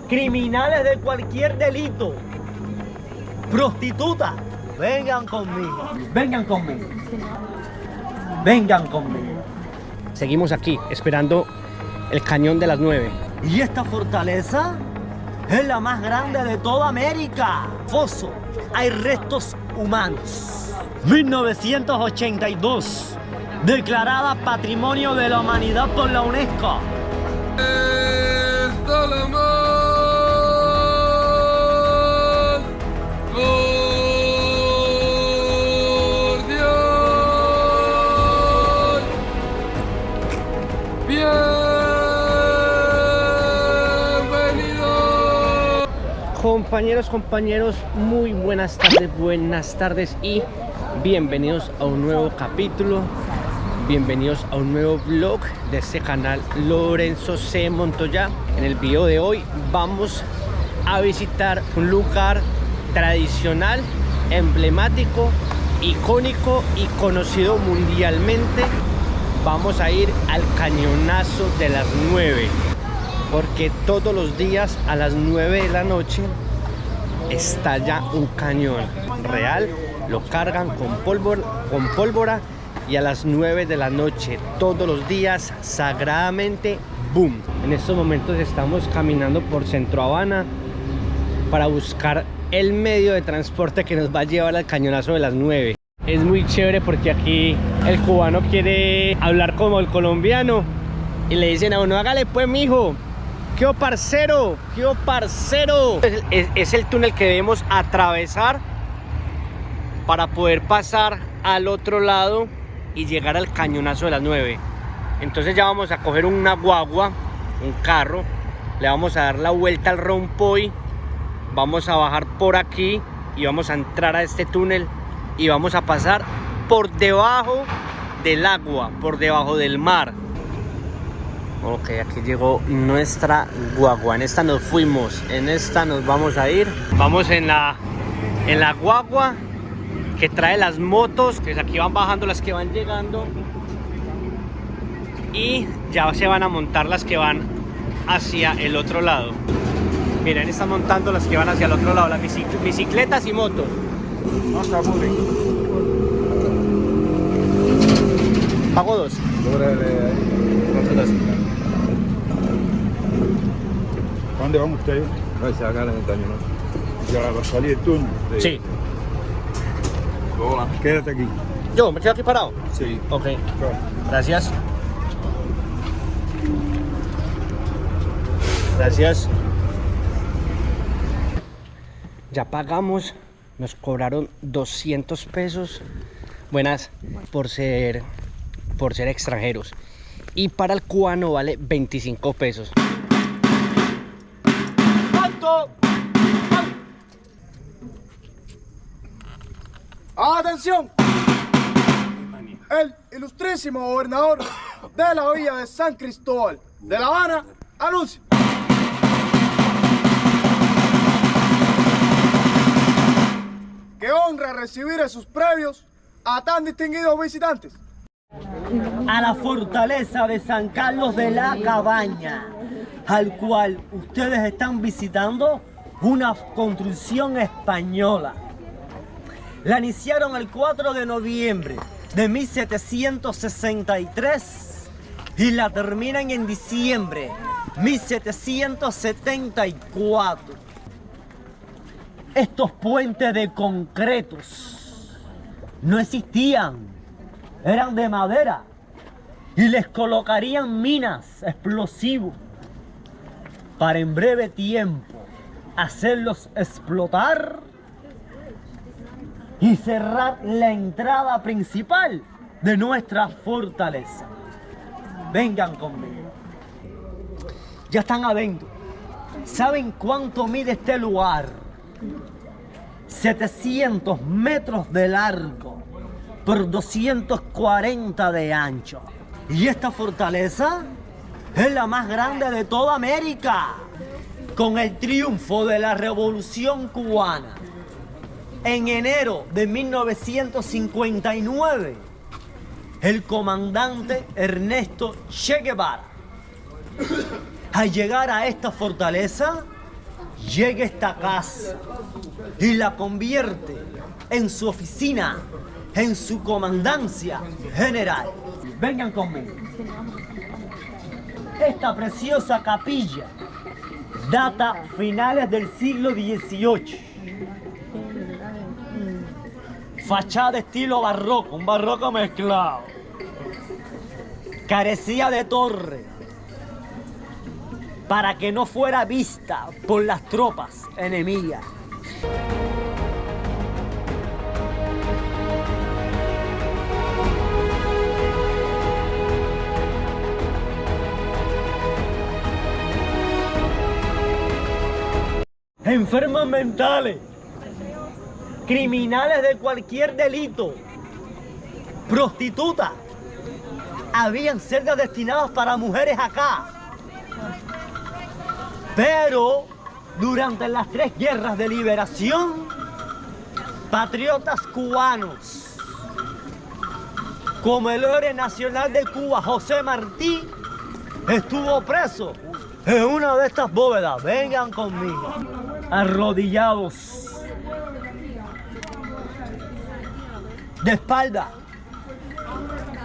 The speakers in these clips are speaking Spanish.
criminales de cualquier delito, prostitutas, vengan conmigo, vengan conmigo, vengan conmigo. Seguimos aquí esperando el cañón de las 9. Y esta fortaleza es la más grande de toda América. Foso, hay restos humanos. 1982, declarada Patrimonio de la Humanidad por la UNESCO. Compañeros, muy buenas tardes y bienvenidos a un nuevo capítulo, bienvenidos a un nuevo vlog de este canal Lorenzo C. Montoya. En el video de hoy vamos a visitar un lugar tradicional, emblemático, icónico y conocido mundialmente. Vamos a ir al Cañonazo de las 9. Porque todos los días a las 9 de la noche estalla un cañón real, lo cargan con pólvora y a las 9 de la noche todos los días sagradamente, ¡boom! En estos momentos estamos caminando por Centro Habana para buscar el medio de transporte que nos va a llevar al Cañonazo de las 9. Es muy chévere porque aquí el cubano quiere hablar como el colombiano y le dicen a uno, hágale pues mijo. ¡Qué parcero! ¡Qué parcero! Es el túnel que debemos atravesar para poder pasar al otro lado y llegar al Cañonazo de las 9. Entonces ya vamos a coger una guagua, un carro, le vamos a dar la vuelta al rompoy, vamos a bajar por aquí y vamos a entrar a este túnel y vamos a pasar por debajo del agua, por debajo del mar. Ok, aquí llegó nuestra guagua. En esta nos fuimos, en esta nos vamos a ir. Vamos en la guagua que trae las motos. Pues aquí van bajando las que van llegando y ya se van a montar las que van hacia el otro lado. Miren, están montando las que van hacia el otro lado, las bicicletas y motos. Pago 2. ¿Dónde vamos ustedes? No, se acá en el Cañonazo. Ya va a salir el turno. Sí. Hola. Quédate aquí. ¿Yo me quedo aquí parado? Sí. Ok, Claro. gracias. Gracias. Ya pagamos, nos cobraron 200 pesos. Buenas, por ser extranjeros. Y para el cubano vale 25 pesos. ¡Atención! El ilustrísimo gobernador de la villa de San Cristóbal de La Habana anuncia que honra recibir en sus previos a tan distinguidos visitantes. A la fortaleza de San Carlos de la Cabaña, al cual ustedes están visitando, una construcción española. La iniciaron el 4 de noviembre de 1763 y la terminan en diciembre 1774. Estos puentes de concretos no existían, eran de madera y les colocarían minas explosivos para en breve tiempo hacerlos explotar y cerrar la entrada principal de nuestra fortaleza. Vengan conmigo. Ya están adentro. ¿Saben cuánto mide este lugar? 700 metros de largo por 240 de ancho. Y esta fortaleza es la más grande de toda América. Con el triunfo de la Revolución Cubana en enero de 1959, el comandante Ernesto Che Guevara, al llegar a esta fortaleza, llega a esta casa y la convierte en su oficina, en su comandancia general. Vengan conmigo. Esta preciosa capilla data finales del siglo XVIII. Fachada estilo barroco, un barroco mezclado. Carecía de torre para que no fuera vista por las tropas enemigas. Enfermos mentales, criminales de cualquier delito, prostitutas. Habían celdas destinadas para mujeres acá. Pero durante las 3 guerras de liberación, patriotas cubanos, como el héroe nacional de Cuba, José Martí, estuvo preso en una de estas bóvedas. Vengan conmigo. Arrodillados, de espalda,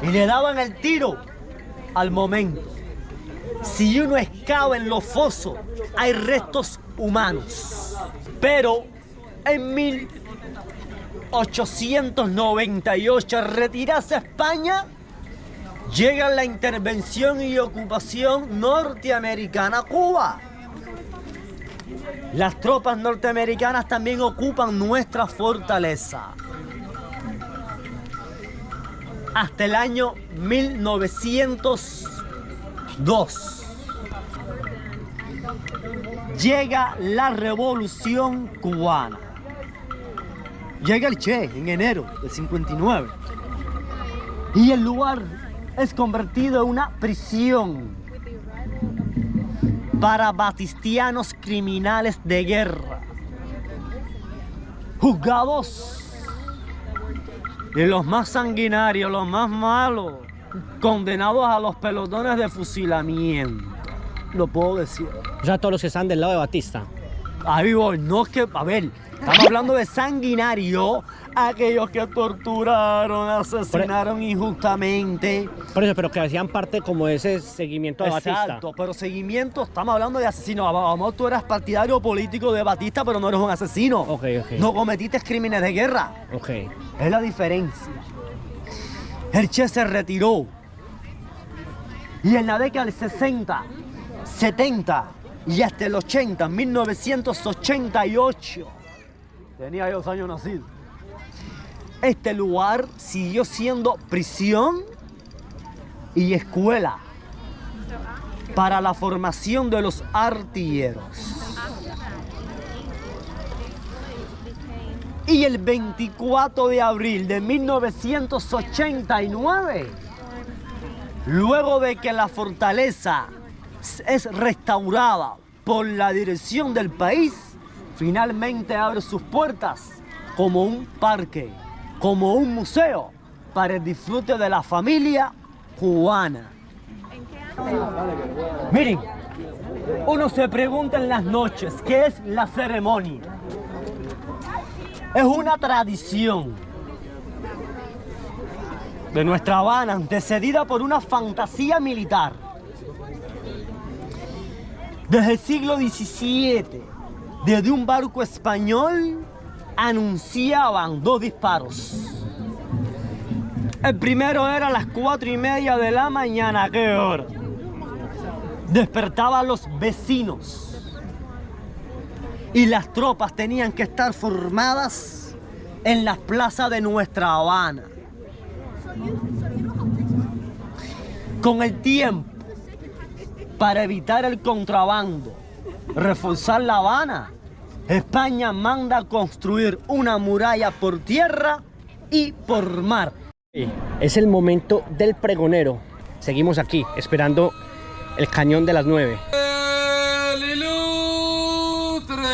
y le daban el tiro al momento. Si uno excava en los fosos, hay restos humanos. Pero en 1898, al retirarse a España, llega la intervención y ocupación norteamericana a Cuba. Las tropas norteamericanas también ocupan nuestra fortaleza. Hasta el año 1902 llega la Revolución Cubana. Llega el Che en enero del 59 y el lugar es convertido en una prisión para batistianos criminales de guerra, juzgados y los más sanguinarios, los más malos, condenados a los pelotones de fusilamiento. Lo puedo decir. O sea, todos los que están del lado de Batista. Ahí voy, no es que, a ver, estamos hablando de sanguinario, aquellos que torturaron, asesinaron injustamente. Por eso, pero que hacían parte como de ese seguimiento de Batista. Exacto, pero seguimiento, estamos hablando de asesinos. Vamos, tú eras partidario político de Batista, pero no eres un asesino. Ok. No cometiste crímenes de guerra. Ok. Es la diferencia. El Che se retiró. Y en la década del 60, 70 y hasta el 80, 1988, tenía yo 2 años nacido, este lugar siguió siendo prisión y escuela para la formación de los artilleros. Y el 24 de abril de 1989, luego de que la fortaleza es restaurada por la dirección del país, finalmente abre sus puertas como un parque, como un museo para el disfrute de la familia cubana. Miren, uno se pregunta en las noches, ¿qué es la ceremonia? Es una tradición de nuestra Habana, antecedida por una fantasía militar. Desde el siglo XVII, desde un barco español, anunciaban 2 disparos. El primero era a las 4:30 de la mañana. ¿A qué hora? Despertaba a los vecinos. Y las tropas tenían que estar formadas en las plazas de nuestra Habana. Con el tiempo, para evitar el contrabando, reforzar La Habana, España manda a construir una muralla por tierra y por mar. Es el momento del pregonero. Seguimos aquí, esperando el cañón de las 9. El ilustre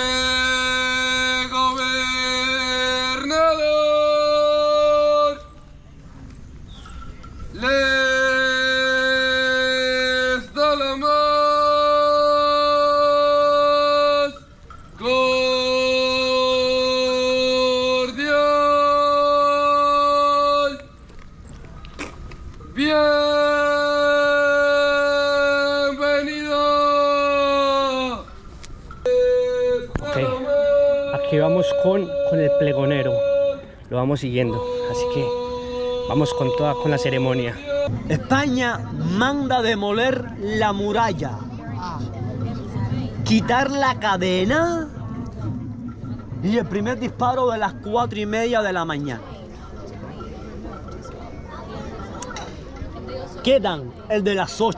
gobernador les da la más Aquí vamos con el pregonero. Lo vamos siguiendo. Así que vamos con toda con la ceremonia. España manda demoler la muralla, quitar la cadena y el primer disparo de las 4:30 de la mañana. Quedan el de las 8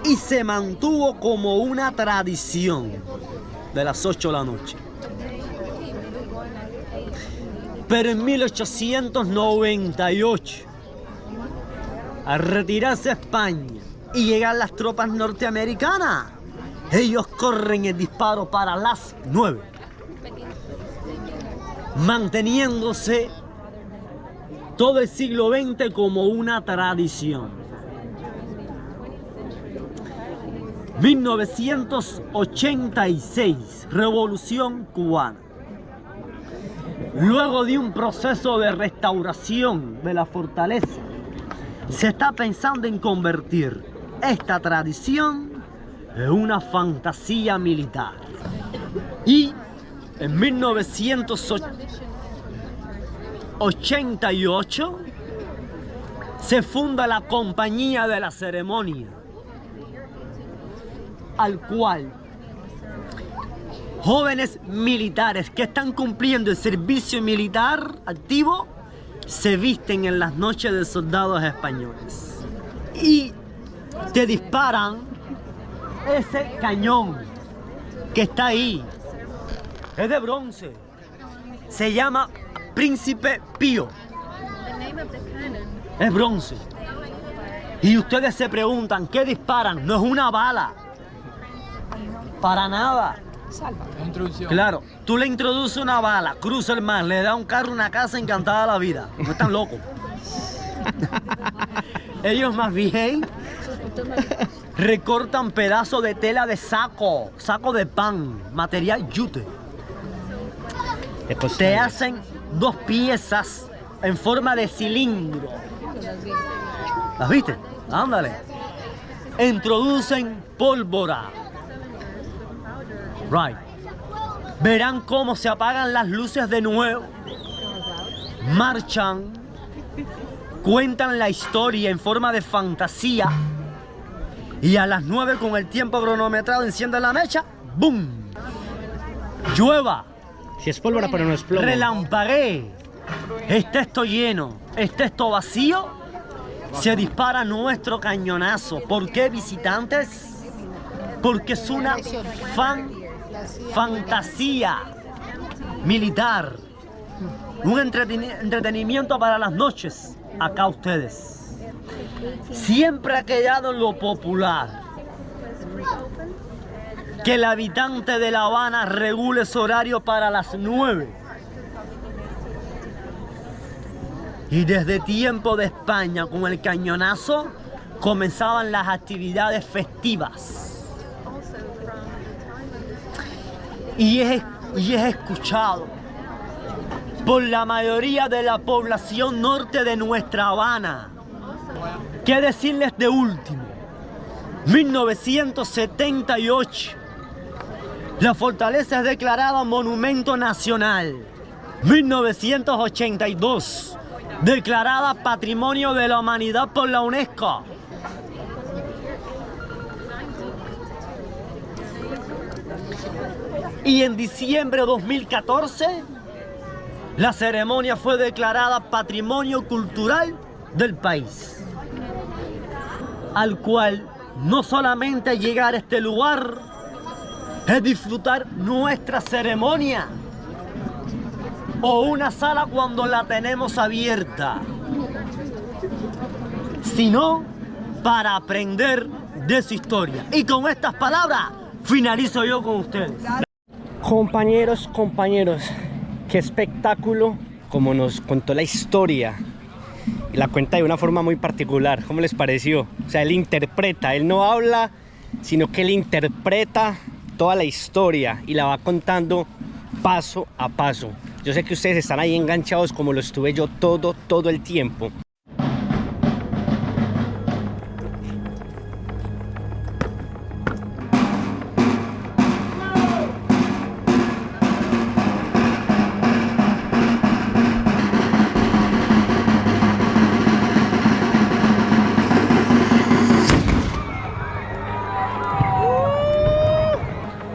y se mantuvo como una tradición de las 8 de la noche. Pero en 1898, al retirarse a España y llegar las tropas norteamericanas, ellos corren el disparo para las 9, manteniéndose todo el siglo XX como una tradición. 1986, Revolución Cubana. Luego de un proceso de restauración de la fortaleza, se está pensando en convertir esta tradición en una fantasía militar. Y en 1988 se funda la Compañía de la Ceremonia, al cual jóvenes militares que están cumpliendo el servicio militar activo se visten en las noches de soldados españoles y te disparan ese cañón que está ahí. Es de bronce, se llama Príncipe Pío, es bronce. Y ustedes se preguntan, ¿qué disparan? No es una bala, para nada. Claro, tú le introduces una bala, cruza el mar, le da un carro, una casa, encantada la vida. No están locos. Ellos más bien recortan pedazos de tela de saco de pan, material yute. Te hacen 2 piezas en forma de cilindro. ¿Las viste? Ándale. Introducen pólvora. Right. Verán cómo se apagan las luces de nuevo. Marchan. Cuentan la historia en forma de fantasía. Y a las 9 con el tiempo cronometrado encienden la mecha. ¡Bum! Llueva. Si es pólvora pero no es plomo. Relampaguee. Esté esto lleno, esté esto vacío, se dispara nuestro cañonazo. ¿Por qué, visitantes? Porque es una fantasía militar, un entretenimiento para las noches. Acá ustedes. Siempre ha quedado en lo popular que el habitante de La Habana regule su horario para las 9. Y desde tiempo de España, con el cañonazo, comenzaban las actividades festivas. Y es escuchado por la mayoría de la población norte de nuestra Habana. ¿Qué decirles de último? 1978. La fortaleza es declarada Monumento Nacional. 1982. Declarada Patrimonio de la Humanidad por la UNESCO. Y en diciembre de 2014, la ceremonia fue declarada Patrimonio Cultural del país. Al cual no solamente llegar a este lugar es disfrutar nuestra ceremonia o una sala cuando la tenemos abierta, sino para aprender de su historia. Y con estas palabras finalizo yo con ustedes. Compañeros, qué espectáculo, como nos contó la historia y la cuenta de una forma muy particular. ¿Cómo les pareció? O sea, él interpreta, él no habla, sino que él interpreta toda la historia y la va contando paso a paso. Yo sé que ustedes están ahí enganchados como lo estuve yo todo el tiempo.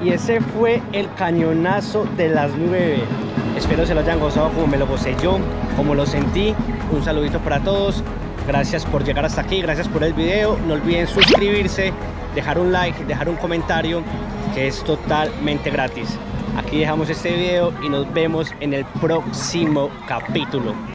Y ese fue el cañonazo de las 9. Espero se lo hayan gozado como me lo gocé yo, como lo sentí. Un saludito para todos. Gracias por llegar hasta aquí, gracias por el video. No olviden suscribirse, dejar un like, dejar un comentario, que es totalmente gratis. Aquí dejamos este video y nos vemos en el próximo capítulo.